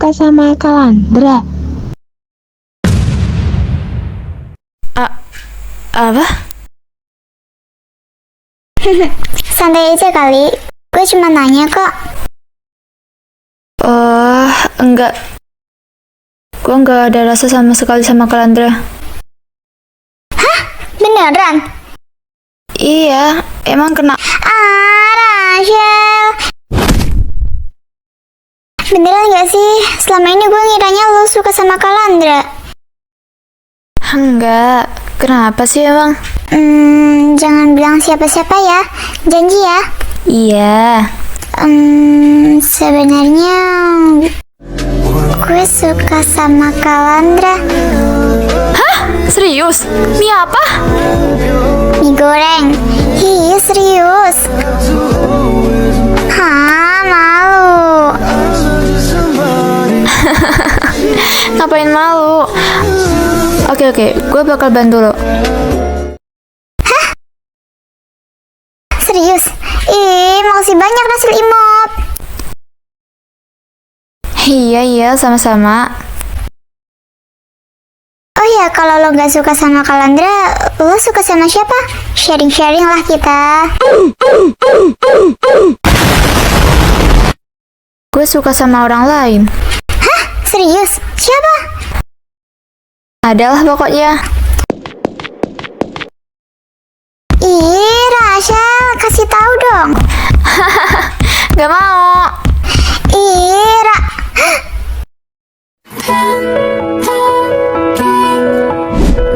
suka sama Kalandra? Apa? Santai aja kali, gue cuma nanya kok. Enggak. Gue nggak ada rasa sama sekali sama Kalandra. Beneran? Iya, emang Rachel. Beneran gak sih? Selama ini gue ngiranya lo suka sama Kalandra. Enggak. Kenapa sih emang? Jangan bilang siapa-siapa ya. Janji ya. Iya. Sebenarnya gue suka sama Kalandra. Hah? Serius? Mie apa? Mie goreng. Iya serius. Malu. Ngapain malu? Oke, gue bakal bantu lo. Serius? Makasih banyak Nasil Imop. Iya, sama-sama. Oh ya, kalau lo gak suka sama Kalandra, lo suka sama siapa? Sharing-sharing lah kita. Gue suka sama orang lain. Hah? Serius? Siapa? Adalah pokoknya. Rachel, kasih tahu dong. Gak mau. Ira.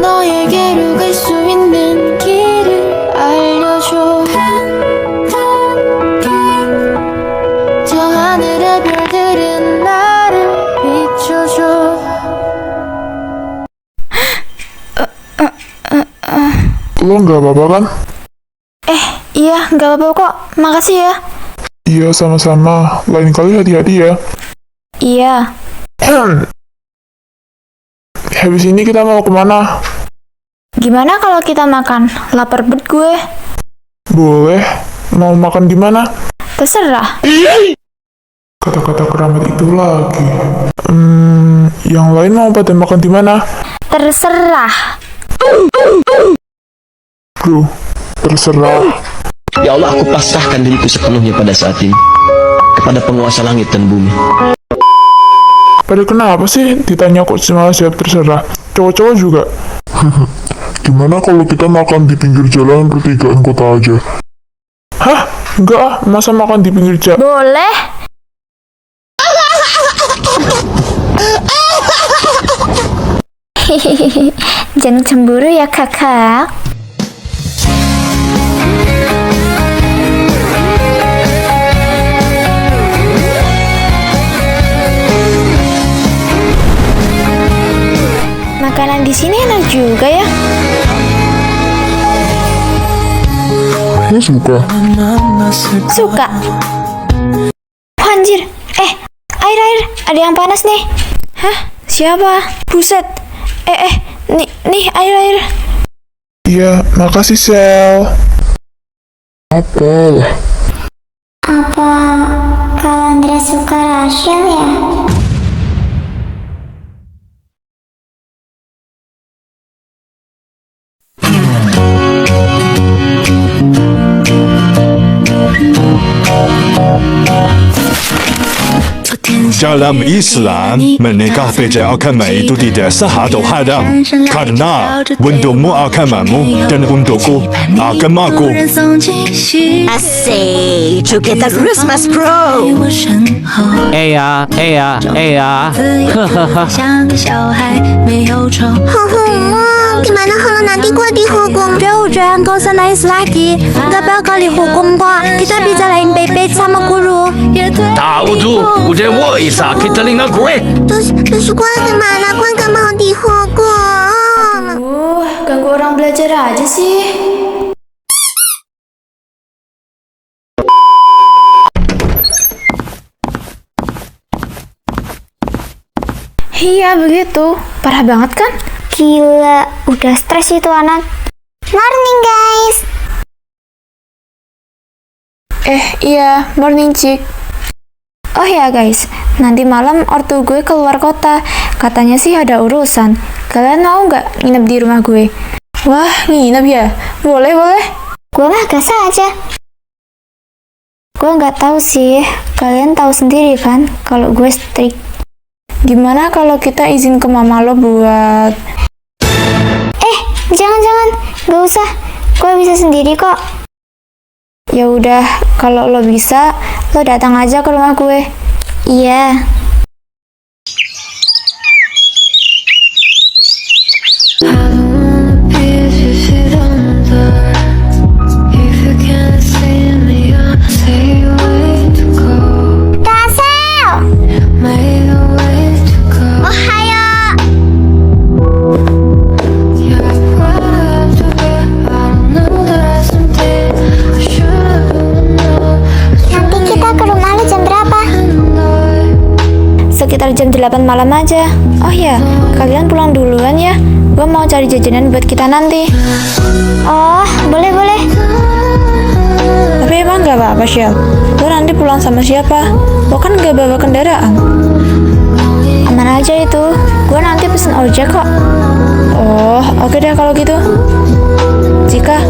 너에게로 갈 수 있는 길을 알려줘. 저 하늘의 별들은 나를 비춰줘. Lo nggak apa-apa kan? Iya, gak apa-apa kok. Makasih ya. Iya, sama-sama. Lain kali hati-hati ya. Iya. Habis ini kita mau kemana? Gimana kalau kita makan? Lapar banget gue. Boleh. Mau makan di mana? Terserah. Kata-kata keramat itu lagi. Yang lain mau pada makan di mana? Terserah. Bro, terserah. Ya Allah, aku pasrahkan diriku sepenuhnya pada saat ini kepada penguasa langit dan bumi. Pada kenapa sih ditanya kok cuma siap terserah? Cowok-cowok juga. Gimana kalau kita makan di pinggir jalan pertigaan kota aja? Hah? Enggak ah, masa makan di pinggir jalan? Boleh. Jangan cemburu ya kakak. Makanan di sini enak juga ya. Gue suka. Suka. Anjir. Air. Ada yang panas nih. Hah? Siapa? Buset. Nih air. Iya, makasih Sel. Apa? Apa Kalandra suka Rachel ya? Dalam Islam, menikah beda agama itu tidak sah atau haram, karena untukmu agamamu dan untukku agamaku. Asik, Together Christmas Pro. Gimana kalau nanti gua dihukum? Udah, gak usah nangis lagi. Gak bakal dihukum kok. Kita bicarain baik-baik sama guru. Tahu tuh, udah woi sakit telinga gue. Terus gua gimana? Gua gak mau dihukum. Ganggu orang belajar aja sih. Iya begitu, parah banget kan? Gila, udah stres itu anak. Morning guys. Iya, morning Cik. Oh ya guys, nanti malam ortu gue keluar kota. Katanya sih ada urusan. Kalian mau nggak nginep di rumah gue? Wah, nginep ya? Boleh, boleh. Gue mah gas aja. Gue nggak tahu sih. Kalian tahu sendiri kan kalau gue strict. Gimana kalau kita izin ke mama lo buat... Jangan, gak usah. Gue bisa sendiri kok. Ya udah, kalau lo bisa, lo datang aja ke rumah gue. Iya. Sekitar jam 8 malam aja. Oh ya, kalian pulang duluan ya. Gue mau cari jajanan buat kita nanti. Oh, boleh. Tapi emang gak apa-apa, Shell. Lo nanti pulang sama siapa? Lo kan gak bawa kendaraan. Aman aja itu. Gue nanti pesen ojek kok. Oh, oke deh kalau gitu. Jika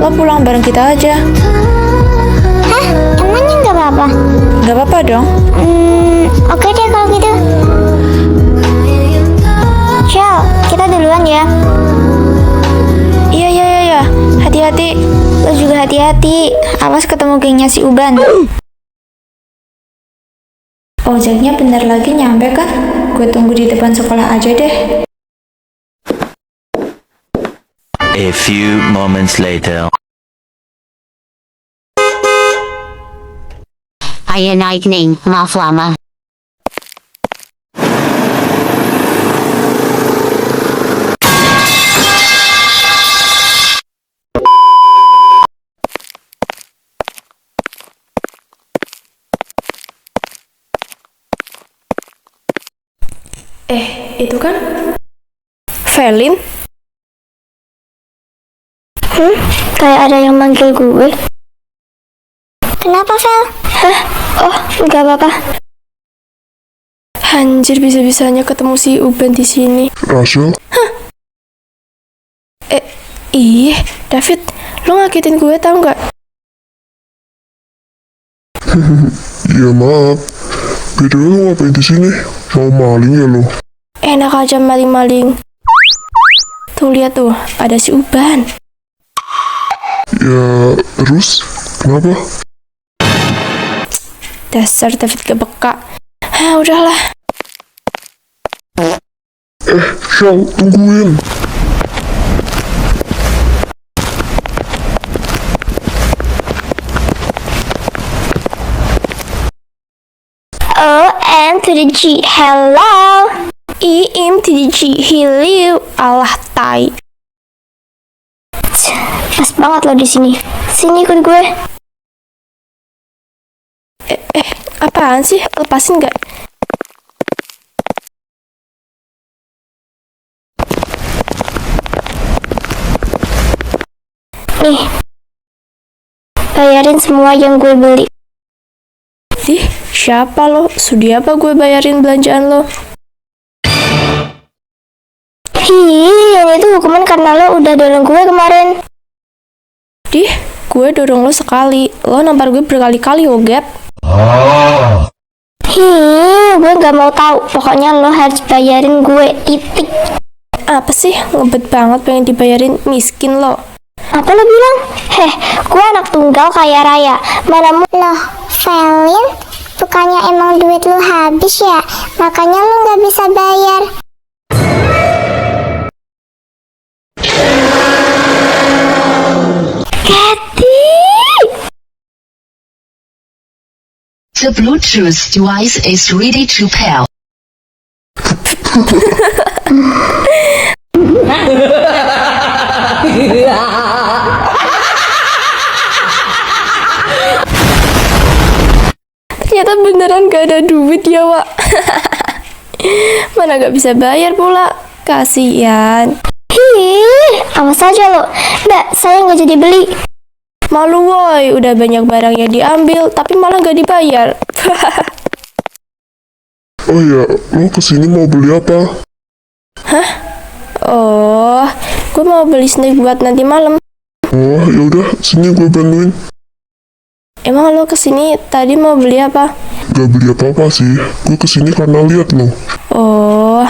lo pulang bareng kita aja. Hah? Emangnya gak apa-apa? Gak apa-apa dong. Oke deh kalau gitu. Shell, kita duluan ya. Iya. Hati-hati. Lo juga hati-hati. Awas ketemu gengnya si Uban. Ojeknya bentar lagi nyampe kan? Gue tunggu di depan sekolah aja deh. A few moments later. Ayah naik nih, maaf lama. Itu kan Velin. Kayak ada yang manggil gue. Kenapa, Vel? Oh, nggak apa-apa. Anjir, bisa-bisanya ketemu si Uban di sini. Rachel? David, lo ngagetin gue tau nggak? Iya maaf. BTW lu ngapain di sini? Mau maling ya lo? Enak aja maling-maling. Tuh lihat tuh, ada si Uban. Ya, terus? Kenapa? Dasar David gak peka. Udahlah. Shell, tungguin. O-M to the G, hello. I-M to the G, hello. Alah, tai. Pas banget lo di sini. Sini ikut gue. Apaan sih? Lepasin gak? Nih. Bayarin semua yang gue beli. Siapa lo? Sudi apa gue bayarin belanjaan lo? Ini tuh hukuman karena lo udah dorong gue kemarin. Gue dorong lo sekali. Lo nampar gue berkali-kali, Gap. Gue gak mau tahu. Pokoknya lo harus bayarin gue, titik. Apa sih? Ngebet banget pengen dibayarin, miskin lo. Apa lo bilang? Gue anak tunggal kaya raya. Mana loh, Velin? Bukannya emang duit lo habis ya? Makanya lo gak bisa bayar. Kathy! The Bluetooth device is ready to pair. Ternyata beneran gak ada duit ya, Wak. Mana gak bisa bayar pula. Kasian. Awas aja lo. Mbak, saya nggak jadi beli. Malu woi, udah banyak barang yang diambil tapi malah gak dibayar. Oh ya, lo kesini mau beli apa? Oh, gue mau beli snack buat nanti malam. Oh, yaudah, sini gue bantuin. Emang lo kesini tadi mau beli apa? Gak beli apa-apa sih, gue kesini karena lihat lo. Oh,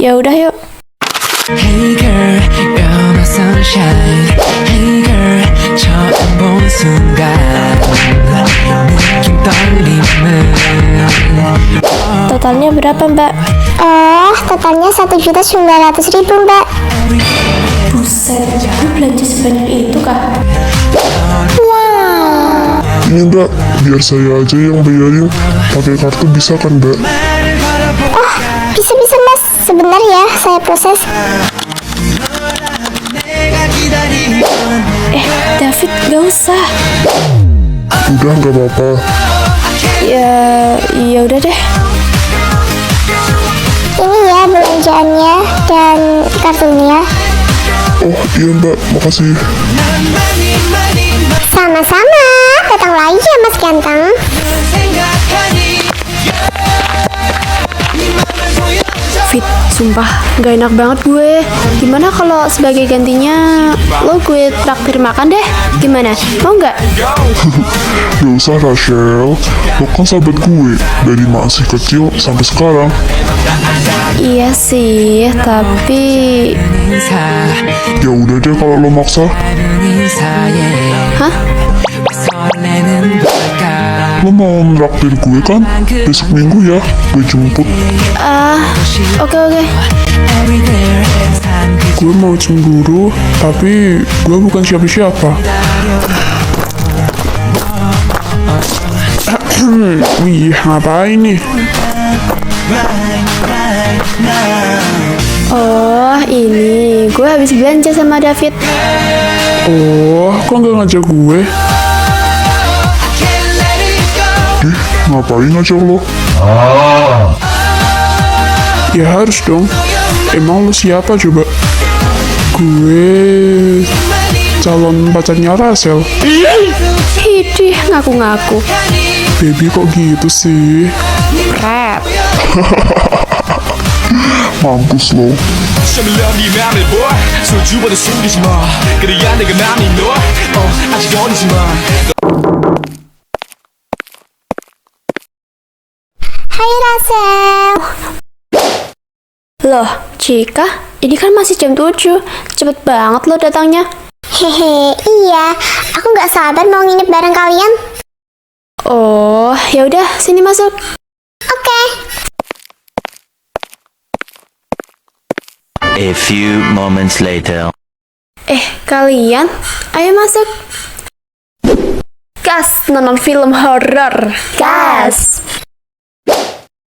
ya udah yuk. Hey girl, you're my sunshine. Hey girl, 처음 본 순간 느낌 떨림은. Totalnya berapa, Mbak? Totalnya 1.900.000 Mbak. Buset, gue belanja sebanyak itu kah? Wow. Ini Mbak, biar saya aja yang bayarin. Pakai kartu bisa kan Mbak? Bisa Mas. Sebentar ya, saya proses. David, gak usah. Udah nggak apa-apa. Ya udah deh. Ini ya belanjaannya dan kartunya. Oh iya Mbak, makasih. Sama-sama. Datang lagi ya Mas Ganteng. Fit, sumpah gak enak banget gue. Gimana kalau sebagai gantinya lo gue traktir makan deh? Gimana? Mau nggak? Gak usah Rachel, lo kan sahabat gue dari masih kecil sampai sekarang. Iya sih, tapi Ya udah deh kalau lo maksa. hah? Lo mau nraktir gue kan? Besok minggu ya, gue jemput. Oke. Gue mau cemburu, tapi gue bukan siapa-siapa. Wih, ngapain nih? Oh, ini gue habis belanja sama David. Oh, kok nggak ngajak gue? Ngapain ngajak lo? Ya harus dong. Emang lo siapa coba? Gue calon pacarnya Rachel. Hidih, ngaku-ngaku. Baby kok gitu sih? Rap. Mampus lo. Show me love 네 맘을 boy 소주보다 숨기지 마 그래야 내가 맘이 너 아직 어리지 마. Hai Rachel. Loh, Cika, ini kan masih jam 7. Cepet banget lo datangnya. Hehe, iya. Aku nggak sabar mau nginep bareng kalian. Oh, ya udah, sini masuk. Oke. A few moments later. Kalian, ayo masuk. Gas, nonton film horor. Gas.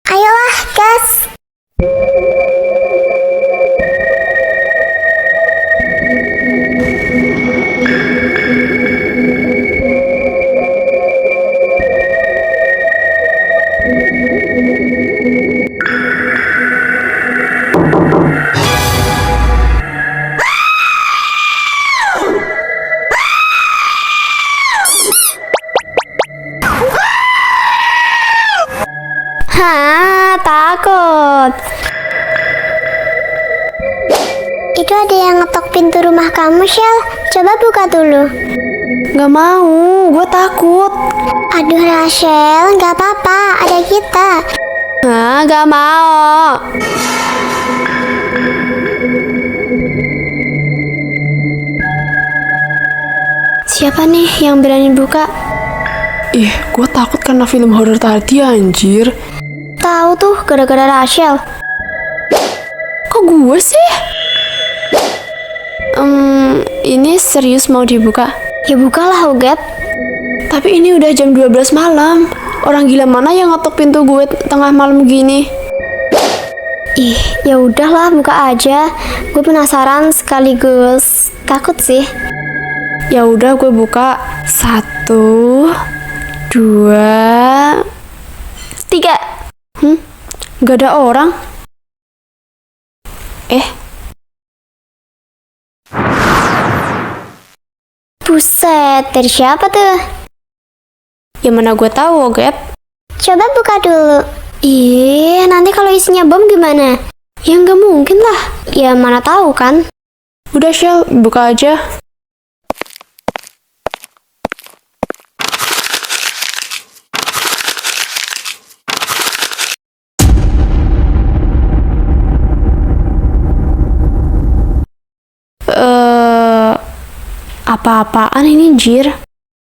Ayolah, gas. Takut. Itu ada yang ngetok pintu rumah kamu, Shell. Coba buka dulu. Gak mau, gue takut. Aduh, Rachel, nggak apa-apa. Ada kita. Gak mau. Siapa nih yang berani buka? Gue takut karena film horor tadi anjir. Tahu tuh gara-gara Rachel. Kok gue sih? Ini serius mau dibuka? Ya bukalah, Ugap. Tapi ini udah jam 12 malam. Orang gila mana yang ngetok pintu gue tengah malam gini? Ya udahlah, buka aja. Gue penasaran sekaligus takut sih. Ya udah gue buka. 1, 2, 3. Gak ada orang. Buset, dari siapa tuh? Ya mana gue tahu, Gap. Coba buka dulu. Ih, nanti kalau isinya bom gimana? Ya nggak mungkin lah. Ya mana tahu kan? Udah Shell, buka aja. Apa-apaan ini, Jir?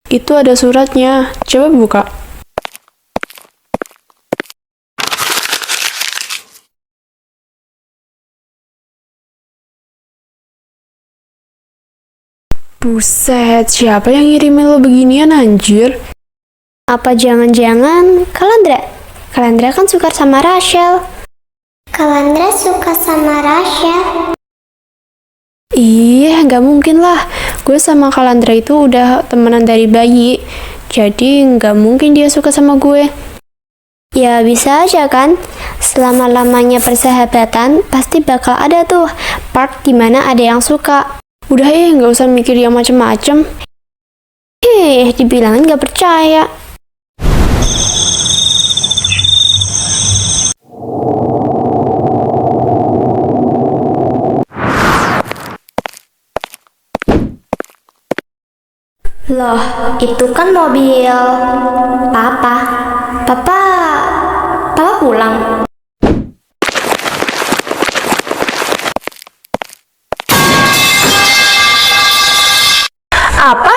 Itu ada suratnya. Coba buka. Buset, siapa yang ngirimin lo beginian anjir? Apa jangan-jangan Kalandra? Kalandra kan suka sama Rachel. Kalandra suka sama Rachel. Ih, nggak mungkin lah. Gue sama Kalandra itu udah temenan dari bayi. Jadi nggak mungkin dia suka sama gue. Ya bisa aja kan. Selama-lamanya persahabatan pasti bakal ada tuh part dimana ada yang suka. Udah nggak usah mikir yang macem-macem. Dibilangin nggak percaya. Loh, itu kan mobil Papa. Papa pulang. Apa?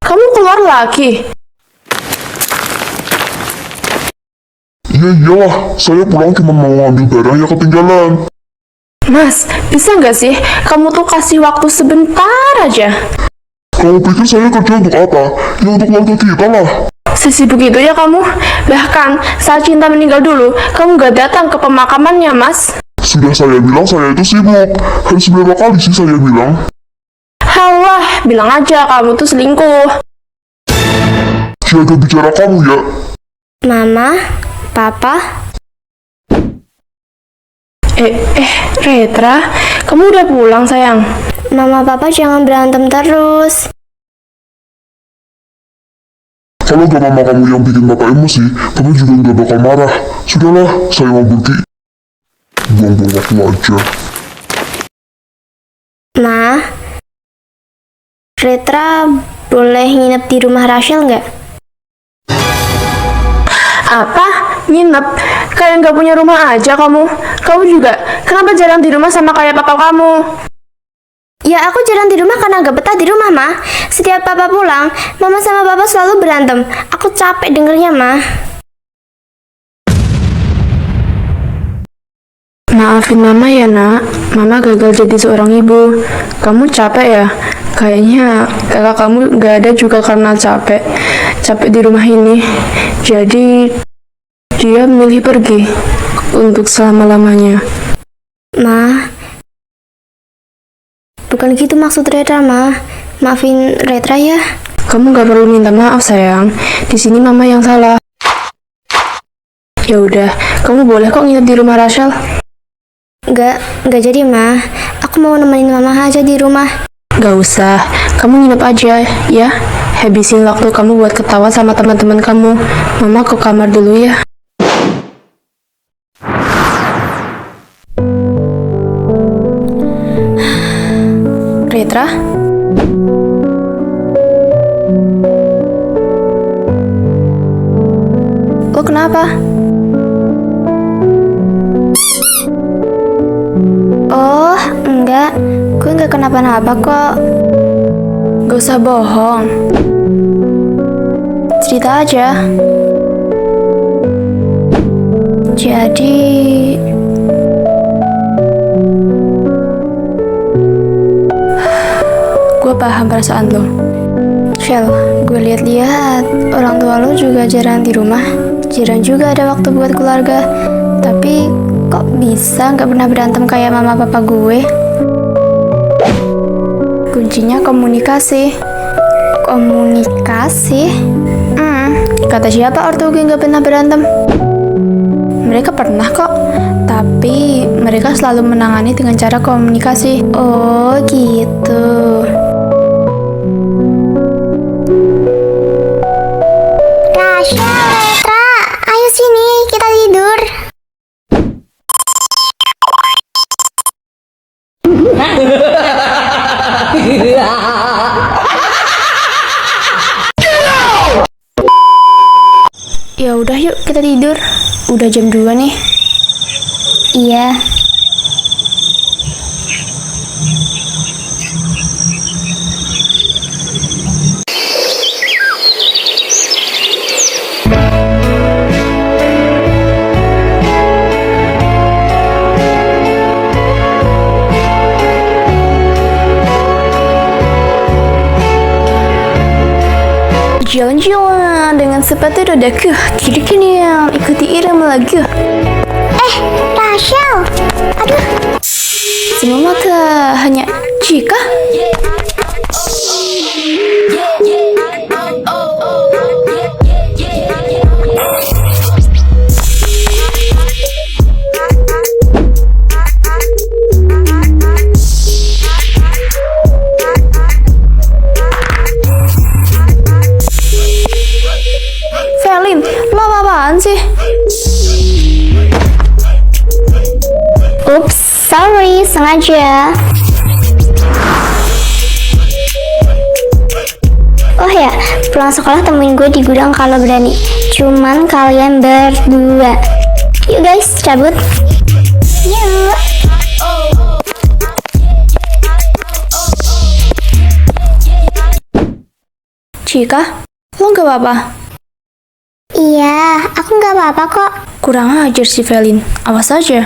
Kamu keluar lagi? Iya iyalah, saya pulang cuma mau ngambil barang yang ketinggalan. Mas, bisa nggak sih kamu tuh kasih waktu sebentar aja? Kamu pikir saya kerja untuk apa? Ya untuk keluarga kita lah. Sesibuk itu ya kamu? Bahkan saat Cinta meninggal dulu, kamu nggak datang ke pemakamannya, Mas. Sudah saya bilang saya itu sibuk. Harus berapa kali sih saya bilang? Halah, bilang aja kamu tuh selingkuh. Jaga bicara kamu ya. Mama, Papa. Retra, kamu udah pulang sayang? Mama, Papa jangan berantem terus. Kalau gak mama kamu yang bikin bapak emosi, papa juga nggak bakal marah. Sudahlah, saya mau pergi. Buang-buang waktu aja. Ma, Retra boleh nginep di rumah Rachel nggak? Apa? Nginep? Kayak nggak punya rumah aja kamu? Kamu juga? Kenapa jarang di rumah sama kayak papa kamu? Ya aku jarang di rumah karena gak betah di rumah, Ma. Setiap Papa pulang, Mama sama Papa selalu berantem. Aku capek dengernya, Ma. Maafin Mama ya nak, Mama gagal jadi seorang ibu. Kamu capek ya? Kayaknya kakak kamu gak ada juga karena capek di rumah ini. Jadi dia milih pergi untuk selama-lamanya. Ma, bukan gitu maksud Retra, Ma. Maafin Retra ya. Kamu gak perlu minta maaf sayang. Di sini Mama yang salah. Ya udah, kamu boleh kok nginep di rumah Rachel. Nggak jadi, Ma. Aku mau nemenin Mama aja di rumah. Gak usah, kamu nginep aja ya. Habisin waktu kamu buat ketawa sama teman-teman kamu. Mama ke kamar dulu ya. Retra? Lo kenapa? Oh, enggak. Gue nggak kenapa-napa kok. Gak usah bohong. Cerita aja. Jadi... Gue paham perasaan lo. Shell, gue lihat-lihat orang tua lo juga jarang di rumah. Jarang juga ada waktu buat keluarga. Tapi kok bisa nggak pernah berantem kayak mama papa gue? Kuncinya komunikasi. Komunikasi? Kata siapa ortu gue nggak pernah berantem? Mereka pernah kok, tapi mereka selalu menangani dengan cara komunikasi. Oh gitu. Ya udah yuk kita tidur. Udah jam 2 nih. Iya. Jalan-jalan dengan sepatu rodaku. Kiri-kiri yang ikuti irama lagu. Rachel. Aduh. Semua mata hanya Cika. Felin, lo apa-apaan sih? Ups, sorry, sengaja. Oh ya, pulang sekolah temuin gue di gudang kalau berani. Cuman kalian berdua. Yuk guys, cabut. Yuk. Cika, lo gak apa-apa? Iya, aku nggak apa-apa kok. Kurang ajar si Felin. Awas aja.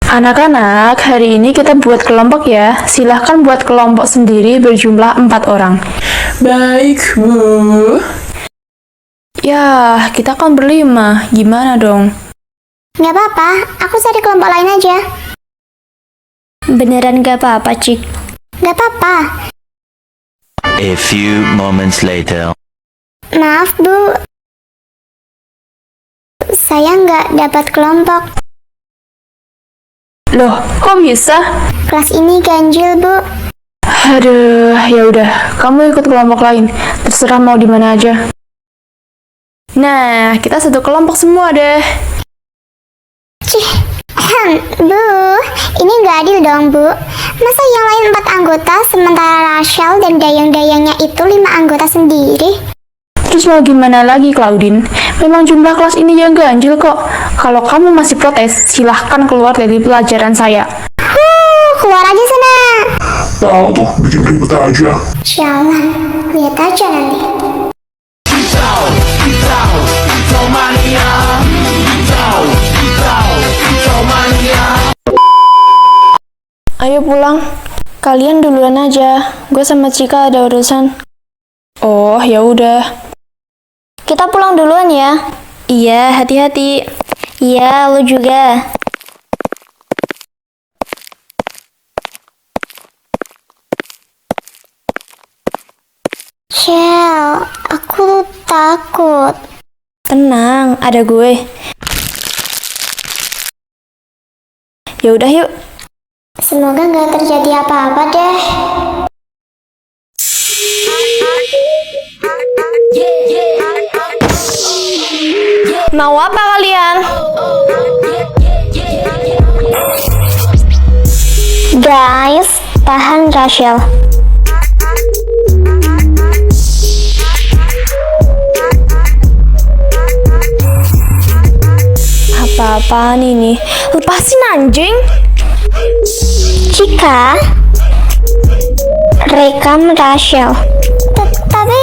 Anak-anak, hari ini kita buat kelompok ya. Silahkan buat kelompok sendiri berjumlah 4 orang. Baik, Bu. Ya, kita kan berlima. Gimana dong? Nggak apa-apa, aku cari kelompok lain aja. Beneran gak apa-apa, Cik? Nggak apa-apa. A few moments later. Maaf, Bu. Saya nggak dapat kelompok. Loh, kok bisa? Kelas ini ganjil, Bu. Aduh, ya udah, kamu ikut kelompok lain. Terserah mau di mana aja. Nah, kita satu kelompok semua deh. Bu, ini nggak adil dong, Bu. Masa yang lain 4 anggota, sementara Rachel dan dayang-dayangnya itu 5 anggota sendiri? Terus mau gimana lagi, Claudine? Memang jumlah kelas ini yang ganjil kok. Kalau kamu masih protes, silahkan keluar dari pelajaran saya. Keluar aja sana. Tahu tuh, bikin ribet aja. Sialan, lihat aja nanti. Ayo pulang. Kalian duluan aja. Gue sama Cika ada urusan. Oh, ya udah. Kita pulang duluan ya. Iya, hati-hati. Iya, lu juga. Shell, aku takut. Tenang, ada gue. Ya udah yuk. Semoga nggak terjadi apa-apa deh. Mau apa kalian? Guys, tahan Rachel. Apa-apaan ini? Lepasin anjing! Cika, rekam Rachel. Tapi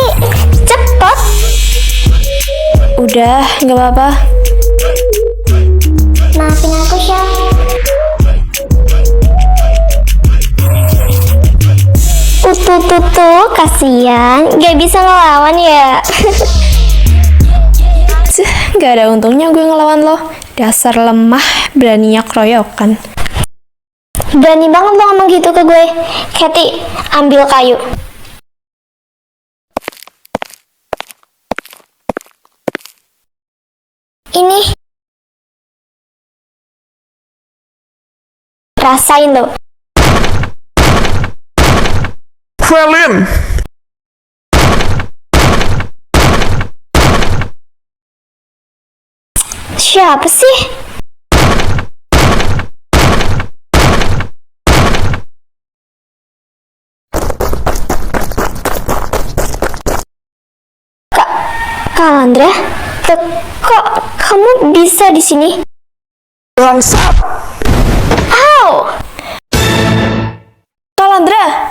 cepet. Udah, nggak apa-apa. Maafin aku, Shell. Tuh, kasihan. Gak bisa ngelawan ya. Gak ada untungnya gue ngelawan lo. Dasar lemah, beraninya keroyokan. Berani banget lo ngomong gitu ke gue. Kathy, ambil kayu. Ini. Rasain lo. Felin, siapa sih? Kalandra, kok kamu bisa di sini? Bangsat! Ow! Kalandra!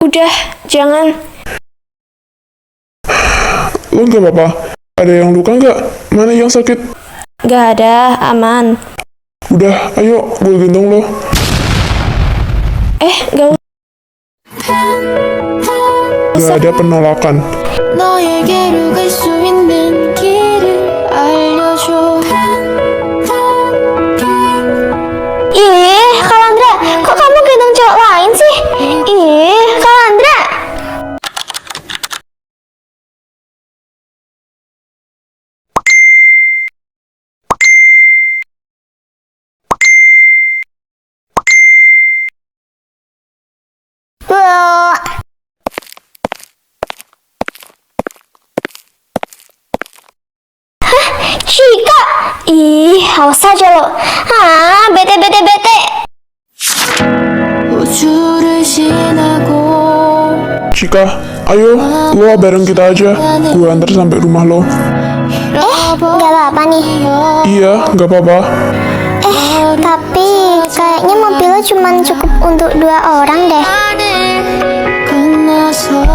Udah, jangan. Lo nggak apa-apa? Ada yang luka nggak? Mana yang sakit? Gak ada, aman. Udah, ayo gue gendong lo. Gak Gak ada penolakan. 너에게로 갈 수 있는 길을 알려줘. Ih, Kalandra, kok kamu gendong cowok lain sih? Ih, Kalandra. Cika! Ih, haus aja lo. Bete. 우주를 지나고 Cika, ayo lo bareng kita aja. Gue antar sampai rumah lo. Gak apa-apa nih. Iya, nggak apa-apa. Tapi kayaknya mobilnya cuma cukup untuk 2 orang deh. 건너서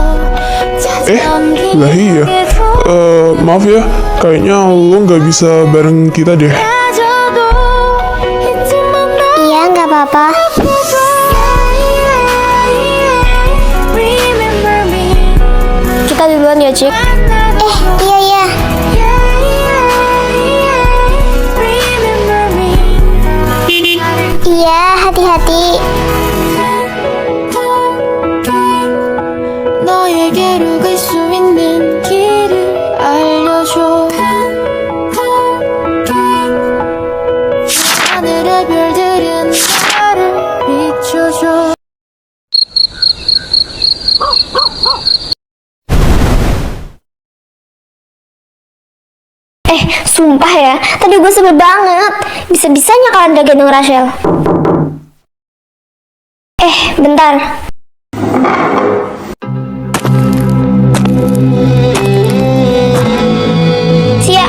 Lah iya. Maaf ya, kayaknya lo nggak bisa bareng kita deh. Iya, nggak apa-apa. Kita duluan ya, Cik. Iya. Iya, hati-hati. 너에게로 갈 수 있는 길을 알려줘. 하늘의 별들은 나를 비춰줘. Sumpah ya, tadi gue sebel banget. Bisa-bisanya kalian gak gendong Rachel. Bentar. Sia.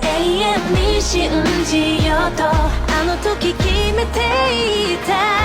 AM に信じようとあの時決めていた